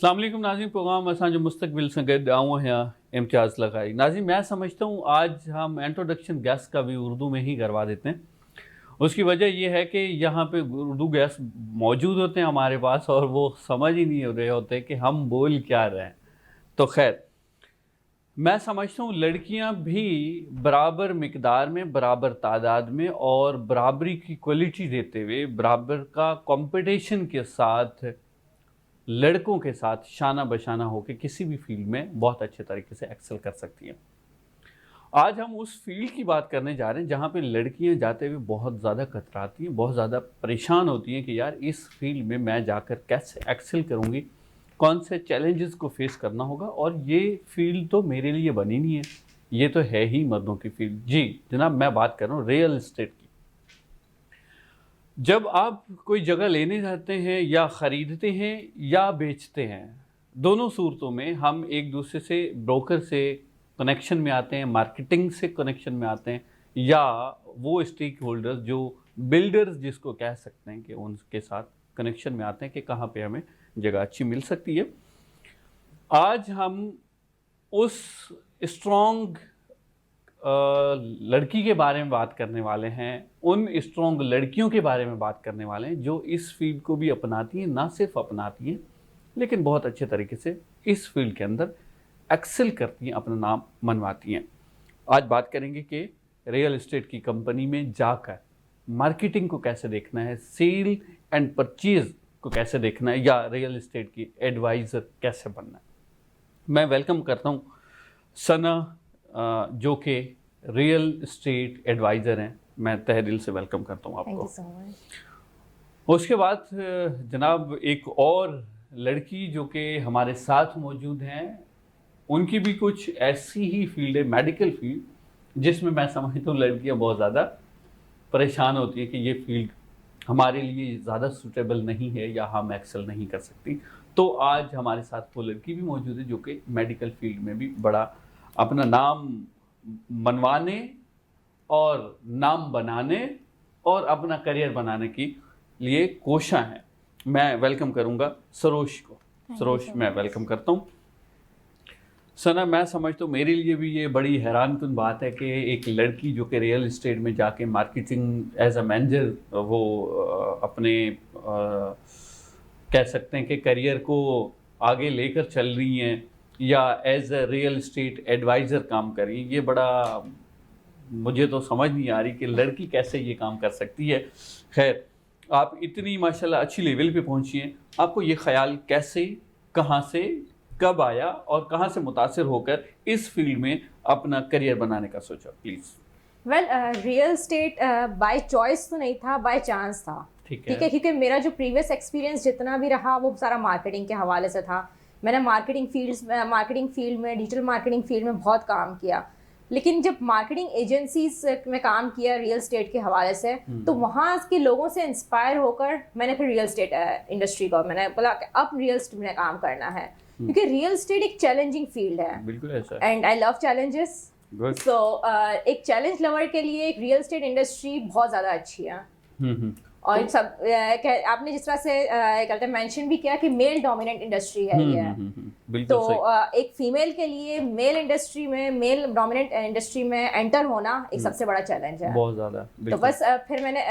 अस्सलाम वालेकुम नाज़रीन, प्रोग्राम असांजो मुस्तक़बिल से गॾु आऊं आहियां इम्तियाज़ लगाई। नाज़रीन, मैं समझता हूँ आज हम इंट्रोडक्शन गेस्ट का भी उर्दू में ही करवा देते हैं। उसकी वजह यह है कि यहाँ पे उर्दू गेस्ट मौजूद होते हैं हमारे पास और वो समझ ही नहीं रहे होते कि हम बोल क्या रहे हैं। तो खैर, मैं समझता हूँ लड़कियाँ भी बराबर मिकदार में, बराबर तादाद में और बराबरी की क्वालिटी देते हुए बराबर का कंपटीशन के साथ लड़कों के साथ शाना बशाना होकर किसी भी फील्ड में बहुत अच्छे तरीके से एक्सेल कर सकती हैं। आज हम उस फील्ड की बात करने जा रहे हैं जहाँ पे लड़कियाँ जाते हुए बहुत ज़्यादा कतराती हैं, बहुत ज़्यादा परेशान होती हैं कि यार इस फील्ड में मैं जाकर कैसे एक्सेल करूँगी, कौन से चैलेंजेस को फेस करना होगा, और ये फील्ड तो मेरे लिए बनी नहीं है, ये तो है ही मर्दों की फील्ड। जी जनाब, मैं बात कर रहा हूँ रियल इस्टेट की। जब आप कोई जगह लेने जाते हैं या ख़रीदते हैं या बेचते हैं, दोनों सूरतों में हम एक दूसरे से ब्रोकर से कनेक्शन में आते हैं, मार्केटिंग से कनेक्शन में आते हैं, या वो स्टेक होल्डर्स जो बिल्डर्स जिसको कह सकते हैं कि उनके साथ कनेक्शन में आते हैं कि कहाँ पे हमें जगह अच्छी मिल सकती है। आज हम उस स्ट्रॉन्ग लड़की के बारे में बात करने वाले हैं, उन स्ट्रॉन्ग लड़कियों के बारे में बात करने वाले हैं जो इस फील्ड को भी अपनाती हैं, ना सिर्फ अपनाती हैं लेकिन बहुत अच्छे तरीके से इस फील्ड के अंदर एक्सेल करती हैं, अपना नाम मनवाती हैं। आज बात करेंगे कि रियल एस्टेट की कंपनी में जाकर मार्केटिंग को कैसे देखना है, सेल एंड परचेज को कैसे देखना है, या रियल एस्टेट की एडवाइज़र कैसे बनना है। मैं वेलकम करता हूँ सना जो कि रियल एस्टेट एडवाइज़र हैं। मैं तहे दिल से वेलकम करता हूँ आपको। Thank you so much. उसके बाद जनाब एक और लड़की जो कि हमारे साथ मौजूद हैं, उनकी भी कुछ ऐसी ही फील्ड है, मेडिकल फील्ड, जिसमें मैं समझता हूँ लड़कियाँ बहुत ज़्यादा परेशान होती हैं कि ये फील्ड हमारे लिए ज़्यादा सूटेबल नहीं है या हम एक्सेल नहीं कर सकती। तो आज हमारे साथ वो लड़की भी मौजूद है जो कि मेडिकल फील्ड में भी बड़ा अपना नाम मनवाने और नाम बनाने और अपना करियर बनाने के लिए कोशा है। मैं वेलकम करूंगा सरोश को। सरोश, मैं वेलकम करता हूं। सना, मैं समझता हूँ मेरे लिए भी ये बड़ी हैरानकुन बात है कि एक लड़की जो कि रियल एस्टेट में जाके मार्केटिंग एज अ मैनेजर वो अपने कह सकते हैं कि करियर को आगे लेकर चल रही हैं या as a real estate adviser काम कर रही हैं। ये बड़ा मुझे तो समझ नहीं आ रही कि लड़की कैसे ये काम कर सकती है। खैर, आप इतनी माशाल्लाह अच्छी लेवल पे पहुंची हैं, आपको ये ख्याल कैसे, कहाँ से, कब आया और कहाँ से मुतासिर होकर इस फील्ड में अपना करियर बनाने का सोचा? Please. Well, real state by choice तो नहीं था, बाय चांस था। ठीक है, क्योंकि मेरा जो प्रीवियस एक्सपीरियंस जितना भी रहा वो सारा मार्केटिंग के हवाले से था। मैंने मार्केटिंग फील्ड में, डिजिटल मार्केटिंग फील्ड में बहुत काम किया, लेकिन जब मार्केटिंग एजेंसीज में काम किया रियल स्टेट के हवाले से, तो वहाँ के लोगों से इंस्पायर होकर मैंने फिर रियल स्टेट इंडस्ट्री को मैंने बोला कि अब रियल स्टेट में काम करना है, क्योंकि रियल स्टेट एक चैलेंजिंग फील्ड है। बिल्कुल ऐसा, एंड आई लव चैलेंजेस। सो एक चैलेंज लवर के लिए एक रियल स्टेट इंडस्ट्री बहुत ज़्यादा अच्छी है। और सब आपने जिस तरह से कहते हैं मेंशन भी किया कि मेल डोमिनेंट इंडस्ट्री है ये। तो एक फीमेल के लिए मेल डोमिनेंट इंडस्ट्री में एंटर होना एक सबसे बड़ा चैलेंज है, बहुत ज़्यादा। तो बस फिर मैंने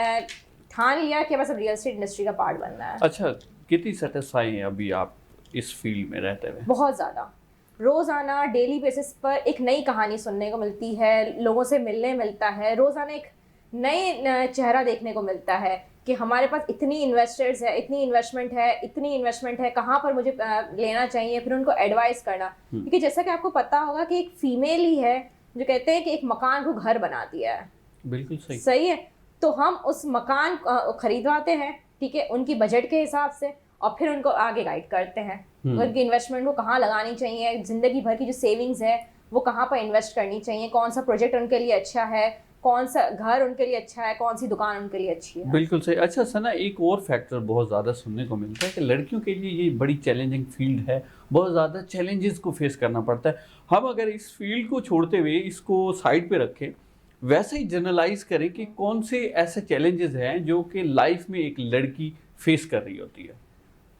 ठान लिया कि बस अब रियल एस्टेट इंडस्ट्री का पार्ट बनना है। अच्छा, कितनी सेटिस्फाई हैं अभी आप इस फील्ड में रहते हुए? बहुत ज़्यादा। रोज़ाना डेली बेसिस पर एक नई कहानी सुनने को मिलती है, लोगों से मिलने मिलता है, रोज़ाना एक नए चेहरा देखने को मिलता है कि हमारे पास इतनी इन्वेस्टर्स है, इतनी इन्वेस्टमेंट है, कहाँ पर मुझे लेना चाहिए, फिर उनको एडवाइस करना। क्योंकि जैसा कि आपको पता होगा कि एक फीमेल ही है जो कहते हैं कि एक मकान को घर बनाती है। बिल्कुल सही है। तो हम उस मकान खरीदवाते हैं, ठीक है, उनकी बजट के हिसाब से, और फिर उनको आगे गाइड करते हैं उनकी इन्वेस्टमेंट को कहाँ लगानी चाहिए, जिंदगी भर की जो सेविंग्स है वो कहाँ पर इन्वेस्ट करनी चाहिए, कौन सा प्रोजेक्ट उनके लिए अच्छा है, कौन सा घर उनके लिए अच्छा है, कौन सी दुकान उनके लिए अच्छी है। बिल्कुल सही। अच्छा सना, एक और फैक्टर बहुत ज़्यादा सुनने को मिलता है कि लड़कियों के लिए ये बड़ी चैलेंजिंग फील्ड है, बहुत ज़्यादा चैलेंजेस को फेस करना पड़ता है। हम अगर इस फील्ड को छोड़ते हुए इसको साइड पे रखें, वैसे ही जनरलाइज करें कि कौन से ऐसे चैलेंजेस हैं जो कि लाइफ में एक लड़की फेस कर रही होती है?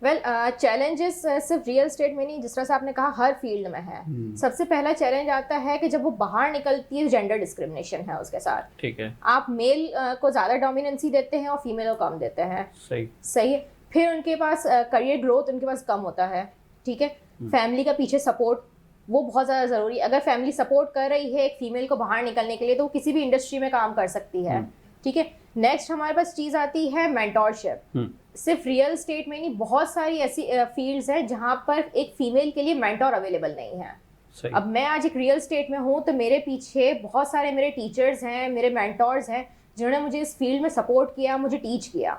वेल चैलेंजेस सिर्फ रियल एस्टेट में नहीं, जिस तरह से आपने कहा हर फील्ड में है। सबसे पहला चैलेंज आता है कि जब वो बाहर निकलती है, जेंडर डिस्क्रिमिनेशन है उसके साथ। ठीक है, आप मेल को ज़्यादा डोमिनेंसी देते हैं और फीमेल को कम देते हैं। सही है। फिर उनके पास करियर ग्रोथ उनके पास कम होता है। ठीक है। फैमिली का पीछे सपोर्ट वो बहुत ज़्यादा ज़रूरी है। अगर फैमिली सपोर्ट कर रही है एक फीमेल को बाहर निकलने के लिए, तो वो किसी भी इंडस्ट्री में काम कर सकती है। ठीक है। नेक्स्ट हमारे पास चीज़ आती है मेंटोरशिप। सिर्फ रियल एस्टेट में नहीं, बहुत सारी ऐसी फील्ड्स हैं जहाँ पर एक फीमेल के लिए मेंटोर अवेलेबल नहीं है। अब मैं आज एक रियल एस्टेट में हूँ तो मेरे पीछे बहुत सारे मेरे टीचर्स हैं, मेरे मेंटोर्स हैं जिन्होंने मुझे इस फील्ड में सपोर्ट किया, मुझे टीच किया।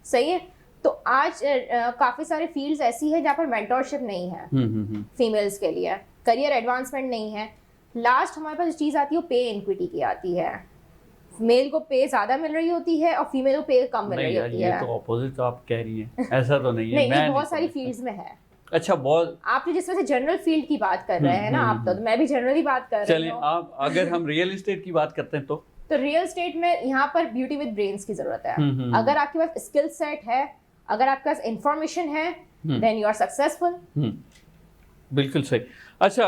सही है। तो आज काफ़ी सारी फील्ड्स ऐसी है जहाँ पर मेंटोरशिप नहीं है फीमेल्स के लिए, करियर एडवांसमेंट नहीं है। लास्ट हमारे पास चीज़ आती है वो पे इक्विटी की आती है। मेल को पे ज्यादा मिल रही होती है और फीमेल को पे कम मिल रही होती है। ये तो ऑपोजिट आप कह रही हैं, ऐसा तो नहीं है। नहीं, बहुत सारी फील्ड्स में है। अच्छा, बहुत आप जिस वजह से जनरल फील्ड की बात कर रहे हैं ना आप, तो मैं भी जनरली बात कर रही हूँ। चलिए, आप अगर हम रियल एस्टेट की बात करते हैं तो रियल एस्टेट में यहाँ पर ब्यूटी विद ब्रेन्स की जरूरत है। अगर आपके पास स्किल सेट है, अगर आपके पास इंफॉर्मेशन है, देन यू आर सक्सेसफुल। बिल्कुल सही। अच्छा,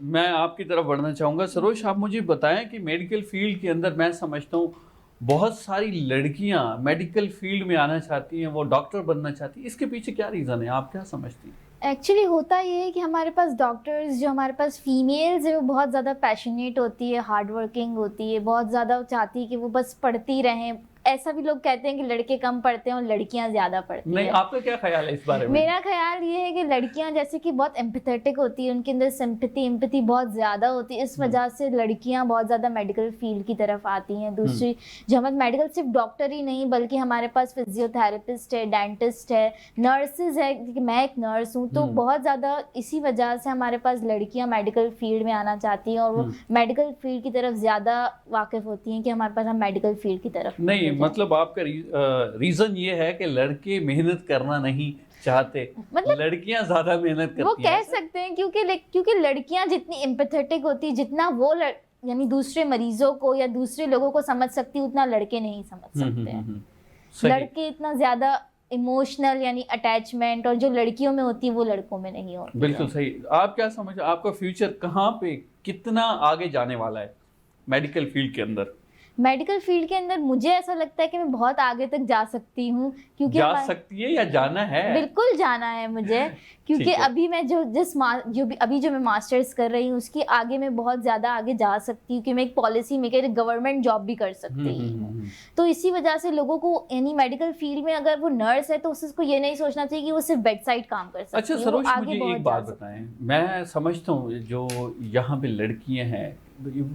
मैं आपकी तरफ बढ़ना चाहूँगा। सरोज, आप मुझे बताएं कि मेडिकल फील्ड के अंदर मैं समझता हूँ बहुत सारी लड़कियाँ मेडिकल फील्ड में आना चाहती हैं, वो डॉक्टर बनना चाहती हैं। इसके पीछे क्या रीज़न है, आप क्या समझती हैं? एक्चुअली होता ये है कि हमारे पास डॉक्टर्स, जो हमारे पास फीमेल्स है, वो बहुत ज़्यादा पैशनेट होती है, हार्ड वर्किंग होती है, बहुत ज़्यादा चाहती है कि वो बस पढ़ती रहें। ऐसा भी लोग कहते हैं कि लड़के कम पढ़ते हैं और लड़कियां ज़्यादा पढ़ती हैं। नहीं, आपका क्या ख्याल है इस बारे में? मेरा ख्याल ये है कि लड़कियां जैसे कि बहुत एम्पैथेटिक होती है, उनके अंदर सिंपैथी बहुत ज़्यादा होती है, इस वजह से लड़कियां बहुत ज़्यादा मेडिकल फील्ड की तरफ आती हैं। दूसरी, जो हमारे मेडिकल सिर्फ डॉक्टर ही नहीं बल्कि हमारे पास फिजियोथेरेपिस्ट है, डेंटिस्ट है, नर्सेज है, क्योंकि मैं एक नर्स हूँ, तो बहुत ज़्यादा इसी वजह से हमारे पास लड़कियाँ मेडिकल फील्ड में आना चाहती हैं और वो मेडिकल फील्ड की तरफ ज़्यादा वाकिफ़ होती हैं कि हमारे पास हम मेडिकल फील्ड की तरफ नहीं। मतलब आपका रीजन ये है कि लड़के मेहनत करना नहीं चाहते, मतलब लड़कियां ज्यादा मेहनत करती हैं, वो कह सकते हैं, क्योंकि लड़कियां जितनी एम्पैथेटिक होती है, जितना वो यानी दूसरे मरीजों को या दूसरे लोगों को समझ सकती, उतना लड़के नहीं समझ सकते हैं। लड़के इतना ज्यादा इमोशनल यानी अटैचमेंट और जो लड़कियों में होती है वो लड़कों में नहीं होती। बिल्कुल सही। आप क्या समझ, आपका फ्यूचर कहाँ पे कितना आगे जाने वाला है मेडिकल फील्ड के अंदर? मेडिकल फील्ड के अंदर मुझे ऐसा लगता है कि मैं बहुत आगे तक जा सकती हूँ, क्योंकि जा सकती है या जाना है? बिल्कुल जाना है मुझे, क्योंकि अभी मैं जो मैं मास्टर्स कर रही हूँ उसकी आगे मैं बहुत ज़्यादा आगे जा सकती हूँ कि मैं एक पॉलिसी मेकर, गवर्नमेंट जॉब भी कर सकती हूँ। तो इसी वजह से लोगों को यानी मेडिकल फील्ड में अगर वो नर्स है तो उसको ये नहीं सोचना चाहिए कि वो सिर्फ बेड साइड काम कर सकती है। अच्छा सरोज, मुझे एक बात बताएं, मैं समझता हूँ जो यहाँ पे लड़कियाँ हैं,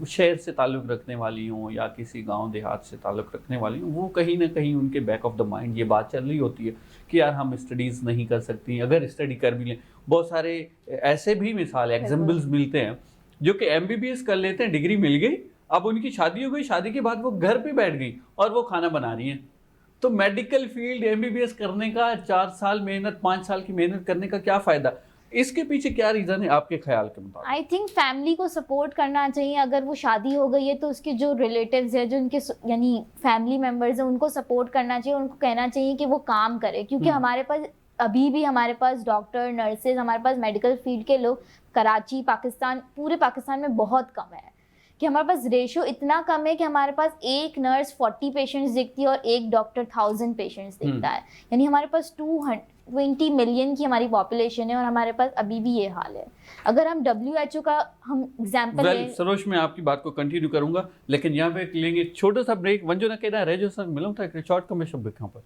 शहर से ताल्लुक़ रखने वाली हों या किसी गांव देहात से ताल्लुक़ रखने वाली हों, वो कहीं ना कहीं उनके बैक ऑफ द माइंड ये बात चल रही होती है कि यार हम स्टडीज़ नहीं कर सकती, अगर स्टडी कर भी लें। बहुत सारे ऐसे भी मिसाल एग्जाम्पल्स मिलते हैं जो कि MBBS कर लेते हैं, डिग्री मिल गई, अब उनकी शादी हो गई, शादी के बाद वो घर पे बैठ गई और वो खाना बना रही हैं। तो मेडिकल फील्ड MBBS करने का 4 साल मेहनत, 5 साल की मेहनत करने का क्या फ़ायदा? इसके पीछे क्या रीज़न है आपके ख्याल के मुताबिक? आई थिंक फैमिली को सपोर्ट करना चाहिए। अगर वो शादी हो गई है तो उसके जो रिलेटिव्स है, जो उनके यानी फैमिली मेम्बर्स हैं, उनको सपोर्ट करना चाहिए, उनको कहना चाहिए कि वो काम करें, क्योंकि हमारे पास अभी भी हमारे पास डॉक्टर, नर्सेज, हमारे पास मेडिकल फील्ड के लोग कराची, पाकिस्तान, पूरे पाकिस्तान में बहुत कम है। कि हमारे पास रेशो इतना कम है कि हमारे पास एक नर्स 40 पेशेंट्स देखती है और एक डॉक्टर 1000 पेशेंट्स देखता है। यानी हमारे पास 220 मिलियन की हमारी पॉपुलेशन है और हमारे पास अभी भी ये हाल है। अगर हम WHO का हम एग्जाम्पल लें। सरोज, मैं आपकी बात को कंटिन्यू करूंगा, लेकिन यहाँ पे लेंगे छोटा सा ब्रेक। वंजना कहना रह जो सर मिलूँ था शॉर्ट का मैं शब्द यहाँ पर।